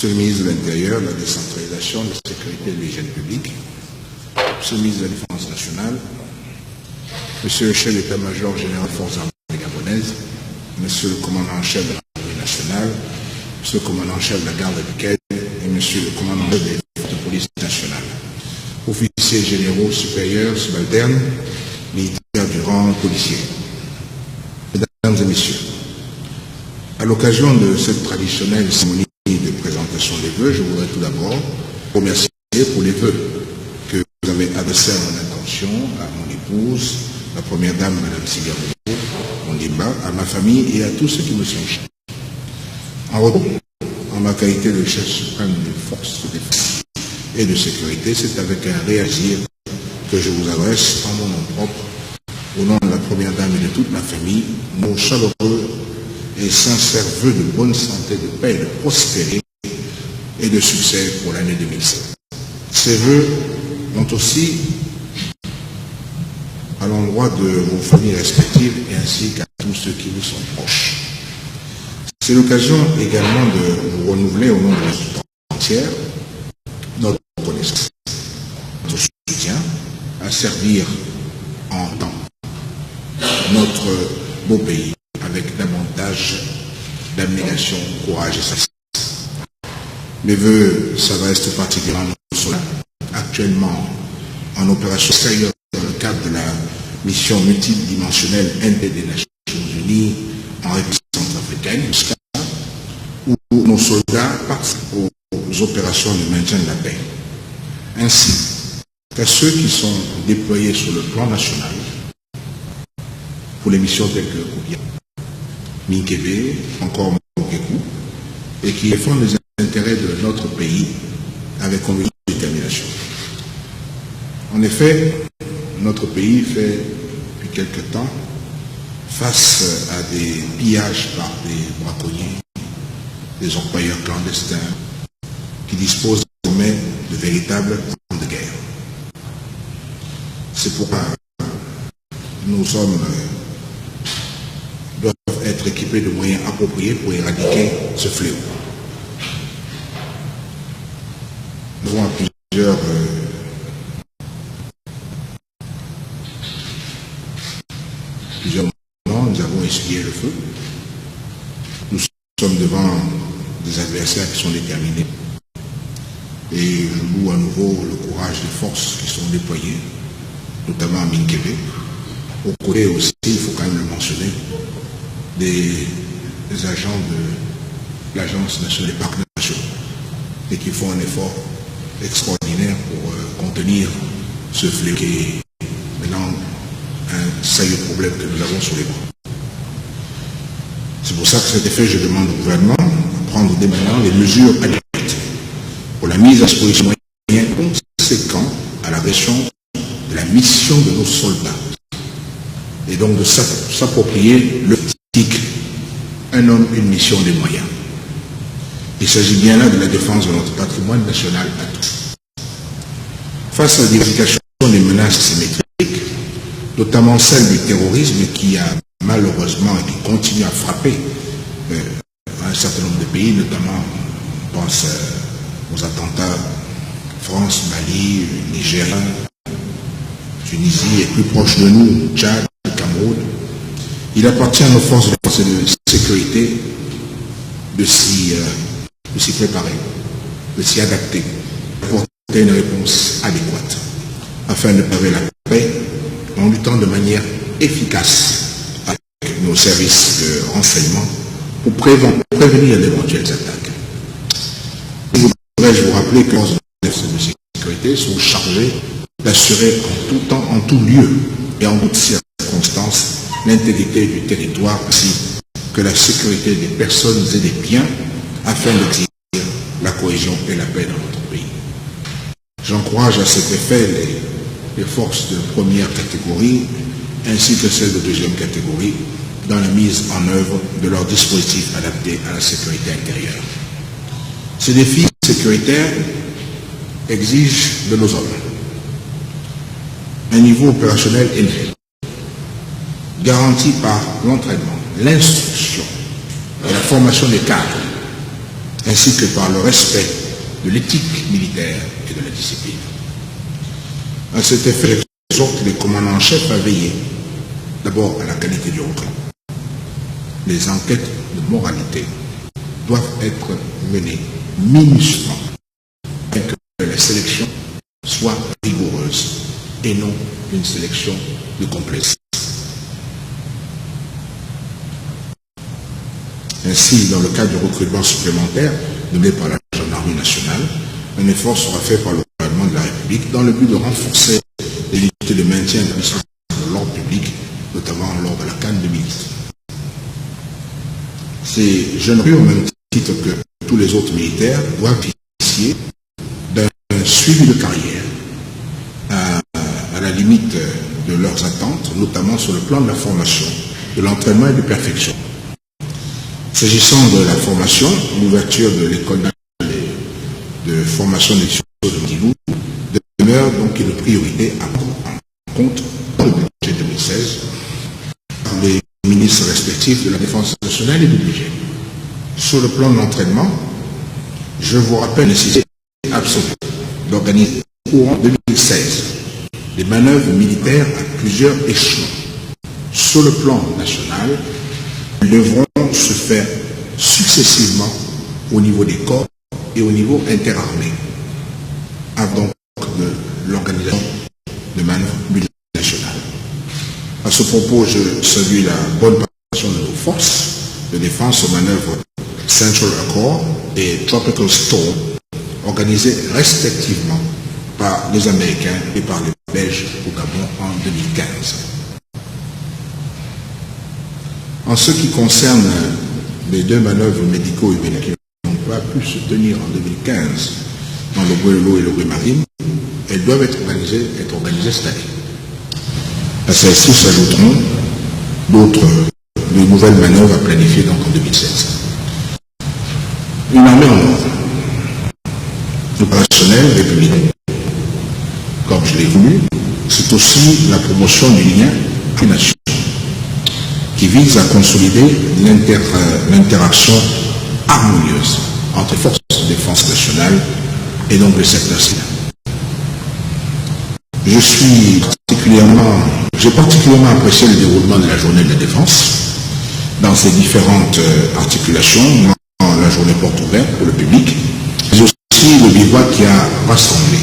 Monsieur le ministre de l'Intérieur, de la décentralisation, de la sécurité et de l'hygiène publique, Monsieur le ministre de la Défense nationale, Monsieur le chef d'état-major général des forces armées gabonaises, Monsieur le commandant en chef de l'armée nationale, Monsieur le commandant en chef de la garde républicaine et Monsieur le commandant des forces de police nationale, officiers généraux supérieurs, subalternes, militaires du rang policier. Mesdames et messieurs, à l'occasion de cette traditionnelle cérémonie de présentation des vœux, je voudrais tout d'abord remercier pour les vœux que vous avez adressés à mon attention, à mon épouse, la première dame, Madame Sigaro, mon Dimba, à ma famille et à tous ceux qui me sont chers. En retour, en ma qualité de chef suprême des forces de défense et de sécurité, c'est avec un réagir que je vous adresse en mon nom propre, au nom de la première dame et de toute ma famille, nos chaleureux et sincères vœux de bonne santé, de paix, de prospérité et de succès pour l'année 2007. Ces vœux vont aussi à l'endroit de vos familles respectives et ainsi qu'à tous ceux qui vous sont proches. C'est l'occasion également de vous renouveler au nom de la entière notre reconnaissance, notre soutien à servir en temps notre beau pays avec davantage d'abnégation, courage et sagesse. Mes voeux s'adressent tout particulièrement à nos soldats, actuellement en opération extérieure dans le cadre de la mission multidimensionnelle NP des Nations Unies en République centrafricaine, où nos soldats participent aux opérations de maintien de la paix, ainsi qu'à ceux qui sont déployés sur le plan national pour les missions telles que Koudia, Minkébé, encore Mokekou, et qui défendent les intérêts de notre pays avec conviction et détermination. En effet, notre pays fait depuis quelque temps face à des pillages par des braconniers, des orpailleurs clandestins qui disposent désormais de véritables armes de guerre. C'est pourquoi nos hommes doivent être équipés de moyens appropriés pour éradiquer ce fléau. Nous avons à plusieurs moments, nous avons essuyé le feu. Nous sommes devant des adversaires qui sont déterminés. Et je loue à nouveau le courage des forces qui sont déployées, notamment à Minkébé. Au côté aussi, il faut quand même le mentionner, des agents de l'Agence nationale des parcs nationaux et qui font un effort extraordinaire pour contenir ce fléau qui est maintenant un sérieux problème que nous avons sur les bras. C'est pour ça que cet effet, je demande au gouvernement de prendre dès maintenant les mesures adéquates pour la mise à disposition de moyens conséquents à la gestion de la mission de nos soldats et donc de s'approprier le TIC, un homme, une mission, des moyens. Il s'agit bien là de la défense de notre patrimoine national à tous. Face à la diversification des menaces symétriques, notamment celle du terrorisme qui a malheureusement et qui continue à frapper un certain nombre de pays, notamment on pense aux attentats France, Mali, Niger, Tunisie et plus proche de nous, Tchad, Cameroun. Il appartient à nos forces de sécurité de s'y préparer, de s'y adapter, d'apporter une réponse adéquate afin de préserver la paix en luttant de manière efficace avec nos services de renseignement pour prévenir d'éventuelles attaques. Je vous rappeler que les forces de sécurité sont chargées d'assurer en tout temps, en tout lieu et en toutes circonstances l'intégrité du territoire ainsi que la sécurité des personnes et des biens afin d'exercer la cohésion et la paix dans notre pays. J'encourage à cet effet les forces de première catégorie ainsi que celles de deuxième catégorie dans la mise en œuvre de leurs dispositifs adaptés à la sécurité intérieure. Ces défis sécuritaires exigent de nos hommes un niveau opérationnel élevé, garanti par l'entraînement, l'instruction et la formation des cadres, ainsi que par le respect de l'éthique militaire et de la discipline. À cet effet, j'exhorte les commandants en chef à veiller d'abord à la qualité du recrutement. Les enquêtes de moralité doivent être menées minutieusement afin que la sélection soit rigoureuse et non une sélection de complaisance. Ainsi, dans le cadre du recrutement supplémentaire donné par la Gendarmerie nationale, un effort sera fait par le gouvernement de la République dans le but de renforcer les unités de maintien et de l'ordre public, notamment lors de la CAN 2010. Ces jeunes recrues, au même titre que tous les autres militaires, doivent bénéficier d'un suivi de carrière à la limite de leurs attentes, notamment sur le plan de la formation, de l'entraînement et de perfection. S'agissant de la formation, l'ouverture de l'école de formation d'études de Mandilou demeure donc une priorité à prendre en compte dans le budget 2016 par les ministres respectifs de la Défense nationale et du budget. Sur le plan de l'entraînement, je vous rappelle la nécessité absolue d'organiser courant 2016 des manœuvres militaires à plusieurs échelons. Sur le plan national, elles devront se faire successivement au niveau des corps et au niveau interarmé, avant de l'organisation de manœuvres multinationales. À ce propos, je salue la bonne participation de nos forces de défense aux manœuvres Central Accord et Tropical Storm, organisées respectivement par les Américains et par les Belges au Gabon en 2015. En ce qui concerne les deux manœuvres médico-humaines qui n'ont pas pu se tenir en 2015 dans le Goëlo et le Rue-Marine, elles doivent être organisées cette année. À celles-ci s'ajouteront de nouvelles manœuvres à planifier donc en 2016. Une armée en ordre, opérationnelle, républicaine. Comme je l'ai voulu, c'est aussi la promotion du lien entre les nations qui vise à consolider l'interaction harmonieuse entre les forces de défense nationale et donc le secteur civil. J'ai particulièrement apprécié le déroulement de la journée de la défense dans ses différentes articulations, dans la journée porte ouverte pour le public, mais aussi le bivouac qui a rassemblé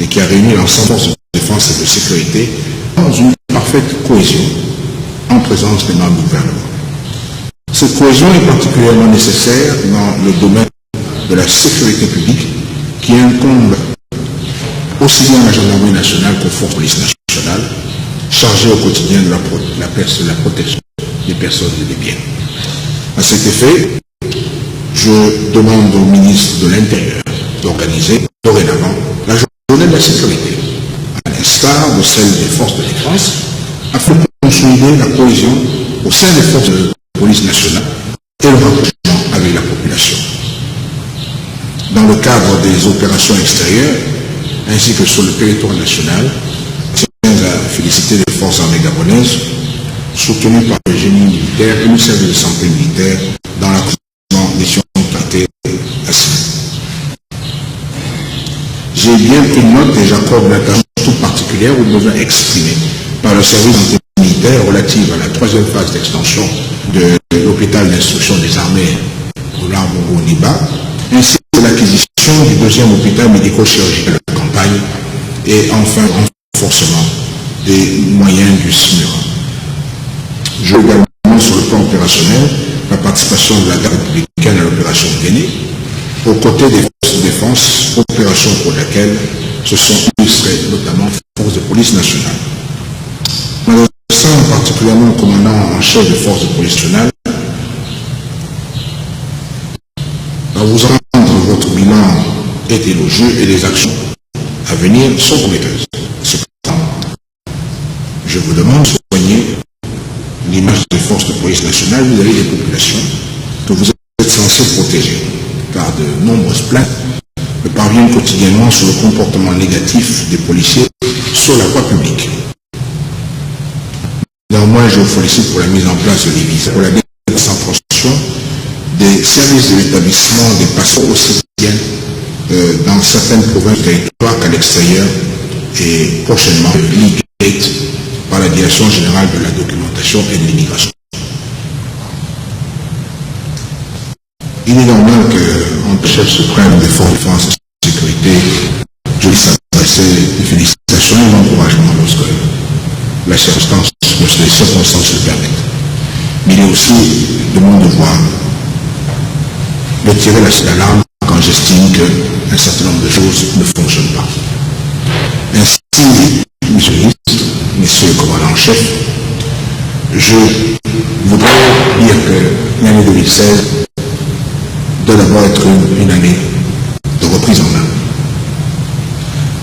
et qui a réuni l'ensemble des forces de défense et de sécurité dans une parfaite cohésion en présence des membres du gouvernement. Cette cohésion est particulièrement nécessaire dans le domaine de la sécurité publique qui incombe aussi bien à la gendarmerie nationale qu'aux forces de police nationale, chargées au quotidien de la protection des personnes et des biens. À cet effet, je demande au ministre de l'Intérieur d'organiser dorénavant la journée de la sécurité, à l'instar de celle des forces de défense, afin de consolider la cohésion au sein des forces de police nationale et le rapprochement avec la population. Dans le cadre des opérations extérieures, ainsi que sur le territoire national, je tiens à féliciter les forces armées gabonaises, soutenues par le génie militaire et le service de santé militaire dans l'accomplissement des missions traitées à Sydney. J'ai bien pris note et j'accorde l'attention toute particulière aux besoins exprimés par le service de santé militaire relative à la troisième phase d'extension de l'hôpital d'instruction des armées au Lambo-Niba, ainsi que l'acquisition du deuxième hôpital médico-chirurgical de la campagne et enfin renforcement des moyens du SMURA. Je veux également sur le plan opérationnel la participation de la garde républicaine à l'opération Guinée, aux côtés des forces de défense, opération pour laquelle se sont illustrées notamment les forces de police nationale. M'adressant particulièrement au commandant en chef des forces de police nationale, à vous rendre votre bilan est élogieux et les actions à venir sont prometteuses. Cependant, je vous demande de soigner l'image des forces de police nationale vis-à-vis des populations que vous êtes censés protéger, car de nombreuses plaintes me parviennent quotidiennement sur le comportement négatif des policiers sur la voie publique. Néanmoins, je vous félicite pour la mise en place de l'IVISA, pour la déconcentration des services de l'établissement des passeports aussi bien dans certaines provinces du territoire qu'à l'extérieur et prochainement l'IGATE par la Direction générale de la documentation et de l'immigration. Il est normal qu'en chef suprême des forces de défense et de sécurité, je lui adresser des félicitations et l'encouragement lorsque les circonstances le permettent. Mais il est aussi de mon devoir de tirer l'alarme quand j'estime qu'un certain nombre de choses ne fonctionnent pas. Ainsi, monsieur le ministre, monsieur le commandant en chef, je voudrais dire que l'année 2016 doit d'abord être une année de reprise en main.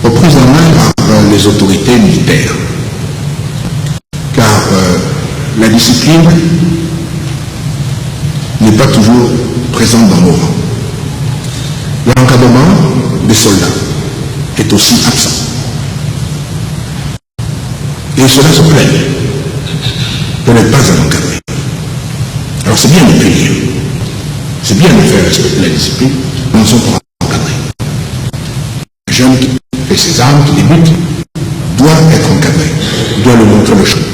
Reprise en main par les autorités militaires. Car la discipline n'est pas toujours présente dans nos rangs. L'encadrement des soldats est aussi absent. Et cela se plaît de ne pas à l'encadrer. Alors c'est bien de punir, c'est bien de faire respecter la discipline, mais on s'en pourra encadrer. Un jeune qui fait ses armes, qui débute, doit être encadré, doit lui montrer le chemin.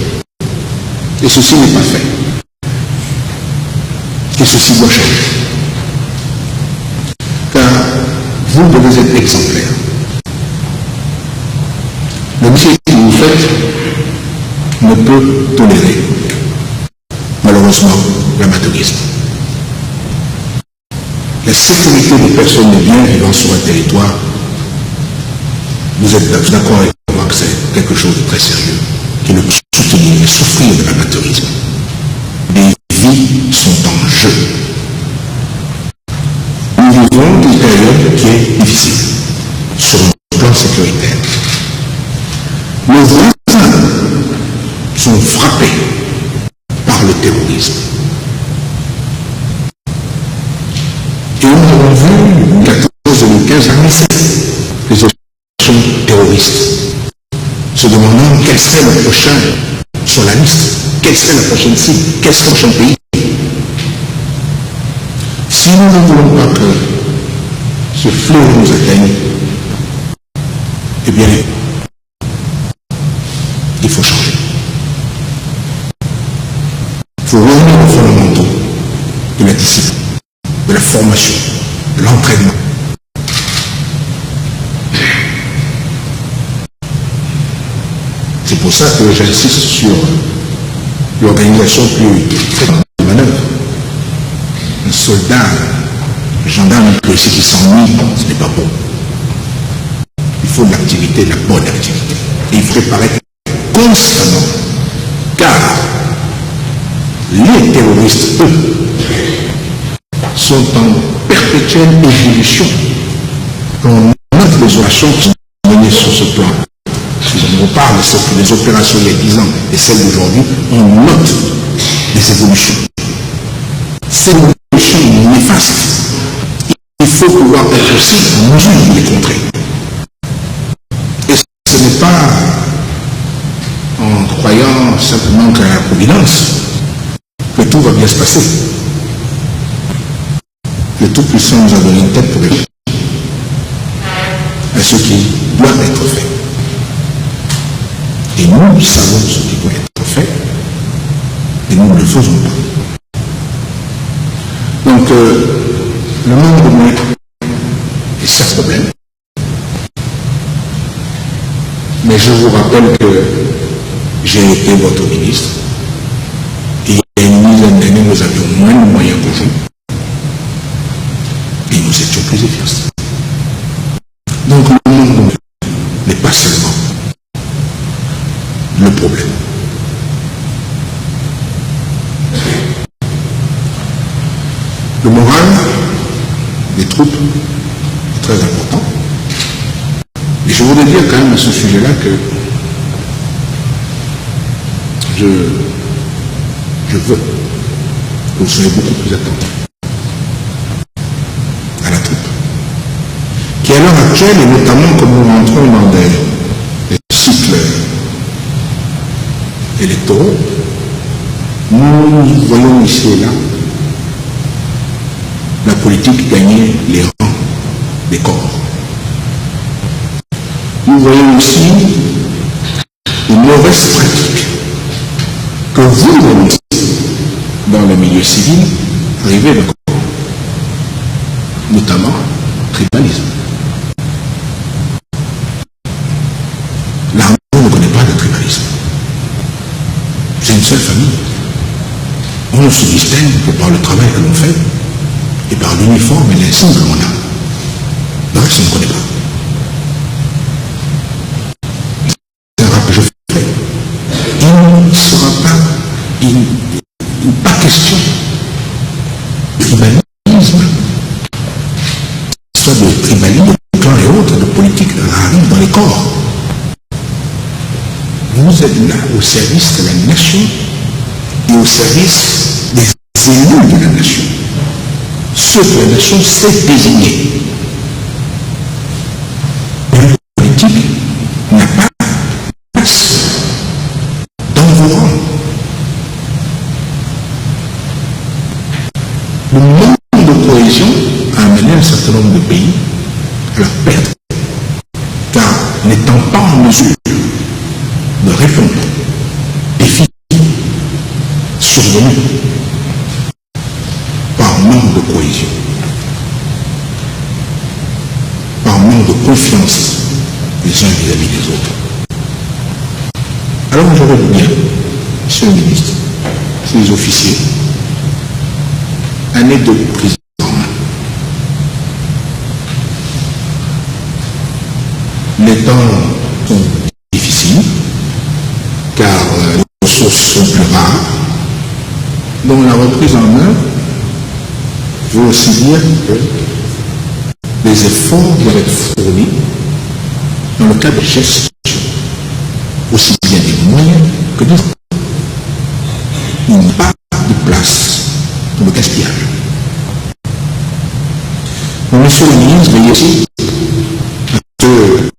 Et ceci n'est pas fait. Et ceci doit changer. Car vous devez être exemplaire. Le métier que vous faites ne peut tolérer, malheureusement, l'amateurisme. La sécurité des personnes et des biens vivant sur un territoire, vous êtes d'accord avec moi que c'est quelque chose de très sérieux, qui ne peut soutenir et souffrir de l'amateurisme. Des vies sont en jeu. Nous vivons une période qui est difficile sur le plan sécuritaire. Nos voisins sont frappés par le terrorisme. Et nous avons vu 2014-2015 les opérations terroristes, se demandant quel serait le prochain sur la liste, quelle serait la prochaine cible, quel serait le prochain pays. Si nous ne voulons pas que ce fléau nous atteigne, eh bien, il faut changer. Il faut revenir aux fondamentaux de la discipline, de la formation, de l'entraînement. C'est pour ça que j'insiste sur l'organisation plus fréquente de manœuvre. Un soldat, un gendarme, un policier qui s'ennuie, ce n'est pas bon. Il faut de l'activité, de la bonne activité. Et il faut préparer constamment. Car les terroristes, eux, sont en perpétuelle évolution. Quand on note les opérations qui sont menées sur ce plan, si on parle des opérations il y a 10 ans et celles d'aujourd'hui, on note des évolutions. Ces évolutions néfastes, il faut pouvoir être aussi en mesure de les contrer. Et ce n'est pas en croyant simplement qu'à la providence que tout va bien se passer. Le Tout-Puissant nous a donné une tête pour réfléchir à ce qui doit être fait. Et nous savons ce qui doit être fait, et nous ne le faisons pas. Donc, le manque de moyens est certes problème, mais je vous rappelle que j'ai été votre ministre, et il y a une dizaine d'années, nous avions moins de moyens qu'aujourd'hui, et nous étions plus efficaces. Donc, le monde n'est pas seulement le problème. Le moral des troupes est très important. Et je voudrais dire quand même à ce sujet-là que je veux que vous soyez beaucoup plus attentifs à la troupe, qui à l'heure actuelle, et notamment comme nous rentrons dans des cycles électoraux, nous voyons ici et là la politique gagnait les rangs des corps. Nous voyons aussi une mauvaise pratique que vous voyez dans le milieu civil arriver de corps, notamment tribalisme. L'armée ne connaît pas le tribalisme. C'est une seule famille. On ne se distingue que par le travail que l'on fait et par l'uniforme et l'insigne que l'on a. Le reste, on ne connaît pas. C'est un rappel que je fais. Il ne sera pas question de tribalisme, soit de tribalisme, de clan et autres, de politique arrive dans les corps. Vous êtes là au service de la nation et au service des élus de la nation. Ceux que la nation sait désigner. La politique n'a pas de place dans vos rangs. Le manque de cohésion a amené un certain nombre de pays à la perte, car n'étant pas en mesure de répondre aux défis survenus par manque de cohésion, par manque de confiance les uns vis-à-vis des autres. Alors je veux dire, Monsieur le ministre, ces officiers, année de prison en main. Les temps sont difficiles, car les ressources sont plus rares. Donc la reprise en main veut aussi dire que les efforts doivent être fournis dans le cadre de gestion, aussi bien des moyens que des temps. Il n'y a pas de place pour le gaspillage. Donc, Monsieur le ministre, veillez aussi à ce que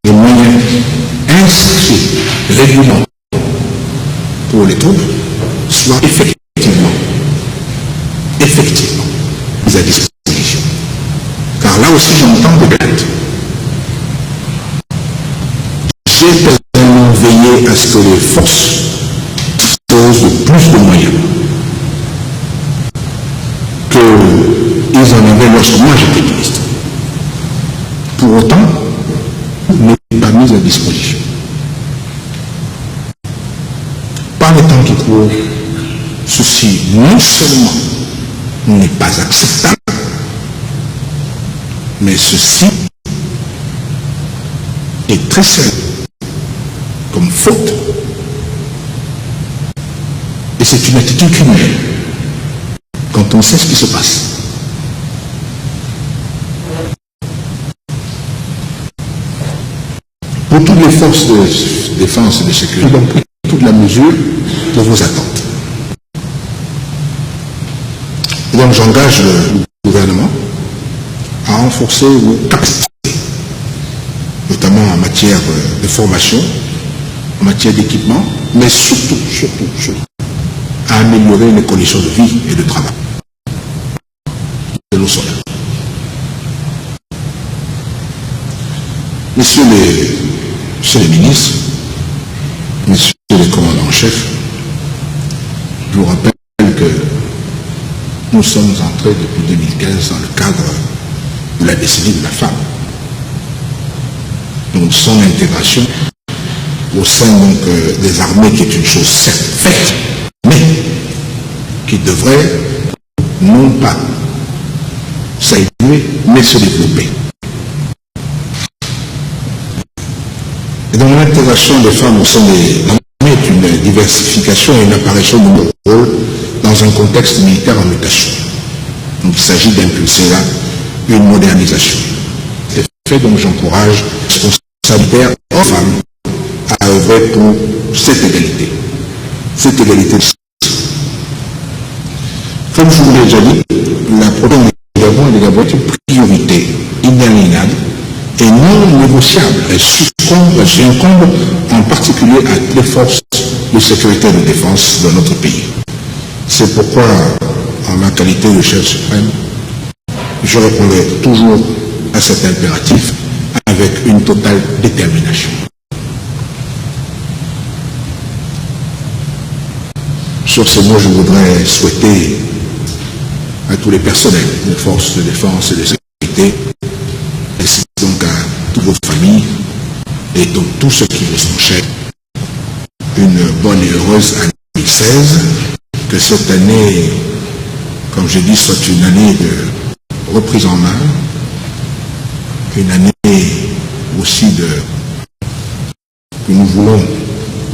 les moyens inscrits régulièrement pour les troupes soient effectivement mis à disposition. Car là aussi j'entends des plaintes. J'ai personnellement veillé à ce que les forces disposent de plus de moyens qu'ils en avaient lorsque moi j'étais ministre. Pour autant, n'est pas mis à disposition. Par les temps qui courent, ceci non seulement n'est pas acceptable, mais ceci est très sérieux comme faute. Et c'est une attitude criminelle quand on sait ce qui se passe. Pour toutes les forces de défense et de sécurité, donc toute la mesure de vos attentes. Et donc j'engage le gouvernement à renforcer vos capacités, notamment en matière de formation, en matière d'équipement, mais surtout, à améliorer les conditions de vie et de travail de nos soldats. Messieurs les ministres, messieurs les commandants en chef, je vous rappelle que nous sommes entrés depuis 2015 dans le cadre de la décennie de la femme. Donc son intégration au sein des armées, qui est une chose certes faite, mais qui devrait non pas s'élever, mais se développer. Et donc l'intégration des femmes au sein des armées est une diversification et une apparition de nos rôles dans un contexte militaire en mutation. Donc il s'agit d'impulser là une modernisation. C'est fait, donc j'encourage les responsables aux femmes à œuvrer pour cette égalité. Cette égalité. Comme je vous l'ai déjà dit, la protection des Gabons et des Gabons est une priorité inaliénable et non négociable. Elle succombe en particulier à toutes les forces de sécurité et de défense de notre pays. C'est pourquoi en ma qualité de chef suprême, je répondrai toujours à cet impératif avec une totale détermination. Sur ces mots, je voudrais souhaiter à tous les personnels des forces de défense et de sécurité, ainsi donc à toutes vos familles et donc tous ceux qui vous sont chers, une bonne et heureuse année 2016, que cette année, comme je dis, soit une année de reprise en main, une année aussi que nous voulons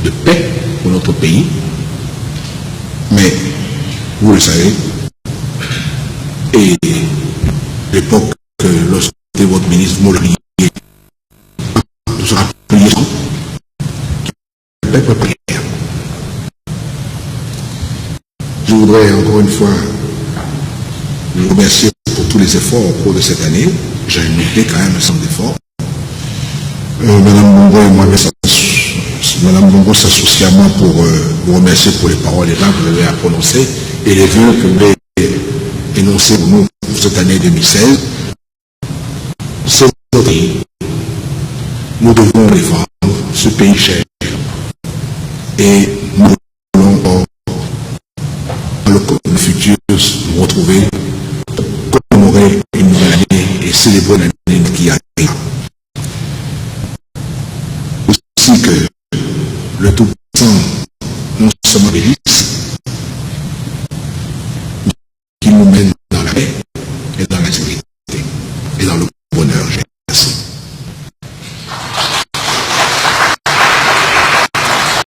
de paix pour notre pays, mais vous le savez, et l'époque que lorsque votre ministre Mollerier nous sera prié, le peuple prière. Je voudrais encore une fois vous remercier pour tous les efforts au cours de cette année. J'ai noté quand même un certain d'efforts. Madame Bongo et moi, Madame Bongo s'associe à moi pour vous remercier pour les paroles et que vous avez à prononcer et les vœux que vous avez énoncés pour nous pour cette année 2016. C'est notre pays. Nous devons défendre ce pays cher. Et nous voulons dans le futur nous retrouver, commémorer une nouvelle année et célébrer l'année qui arrive. Aussi que le Tout-Puissant non seulement bénisse, qu'il nous mène